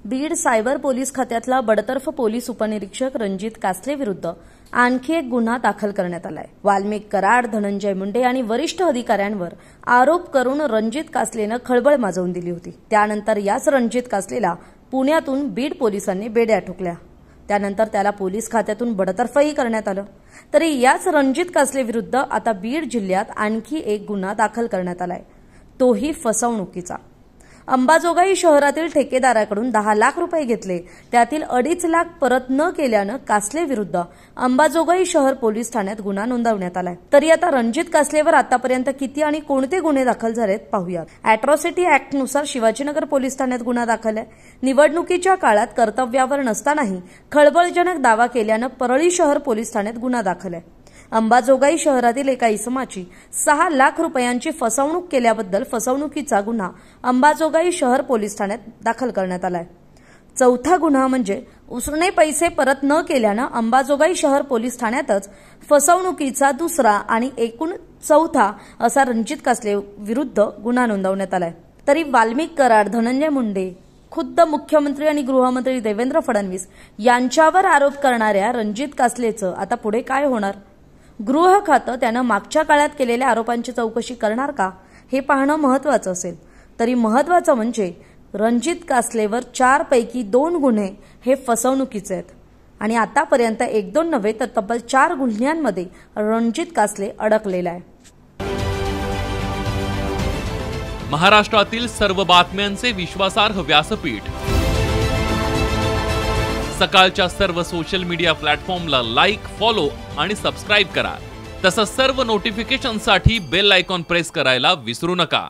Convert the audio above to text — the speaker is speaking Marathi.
बीड सायबर पोलीस खात्यातला बडतर्फ पोलीस उपनिरीक्षक रणजित कासले विरुद्ध आणखी एक गुन्हा दाखल करण्यात आलाय। वाल्मिक कराड, धनंजय मुंडे आणि वरिष्ठ अधिकाऱ्यांवर आरोप करून रणजित कासलेनं खळबळ माजवून दिली होती। त्यानंतर याच रणजित कासलेला पुण्यातून बीड पोलिसांनी बेड्या ठोकल्या। त्यानंतर त्याला पोलीस खात्यातून बडतर्फही करण्यात आलं। तरी याच रणजित कासले विरुद्ध आता बीड जिल्ह्यात आणखी एक गुन्हा दाखल करण्यात आलाय, तोही फसवणुकीचा। अंबाजोगाई शहरातील ठेकेदाराकडून 10 लाख रुपये घेतले, त्यातील 2.5 लाख परत न केल्यानं कासले विरुद्ध अंबाजोगाई शहर पोलीस ठाण्यात गुन्हा नोंदवण्यात आलाय। तरी आता रणजित कासलेवर आतापर्यंत किती आणि कोणते गुन्हे दाखल झालेत पाहूयात। अॅट्रॉसिटी ऍक्टनुसार शिवाजीनगर पोलीस ठाण्यात गुन्हा दाखल आहे। निवडणुकीच्या काळात कर्तव्यावर नसतानाही खळबळजनक दावा केल्यानं परळी शहर पोलीस ठाण्यात गुन्हा दाखल आहे। अंबाजोगाई शहरातील एका इसमाची 6 लाख रुपयांची फसवणूक केल्याबद्दल फसवणुकीचा गुन्हा अंबाजोगाई शहर पोलीस ठाण्यात दाखल करण्यात आलाय। चौथा गुन्हा म्हणजे उसने पैसे परत न केल्यानं अंबाजोगाई शहर पोलीस ठाण्यातच फसवणुकीचा दुसरा आणि एकूण चौथा असा रणजित कासले विरुद्ध गुन्हा नोंदवण्यात आलाय। तरी वाल्मिक कराड, धनंजय मुंडे, खुद्द मुख्यमंत्री आणि गृहमंत्री देवेंद्र फडणवीस यांच्यावर आरोप करणाऱ्या रणजित कासलेचं आता पुढे काय होणार? गृह खातं त्यानं मागच्या काळात केलेल्या आरोपांची चौकशी करणार का, हे पाहणं महत्त्वाचं असेल। तरी महत्त्वाचं म्हणजे रणजित कासलेवर 4 पैकी 2 गुन्हे हे फसवणुकीचे आहेत आणि आतापर्यंत 1-2 नव्हे तर तब्बल 4 गुन्ह्यांमध्ये रणजित कासले अडकलेला आहे। महाराष्ट्रातील सर्व बातम्यांचे विश्वासार्ह व्यासपीठ सकाळच्या सर्व सोशल मीडिया प्लॅटफॉर्मला लाईक, फॉलो आणि सबस्क्राईब करा। तसंच सर्व नोटिफिकेशनसाठी बेल आयकॉन प्रेस करायला विसरू नका।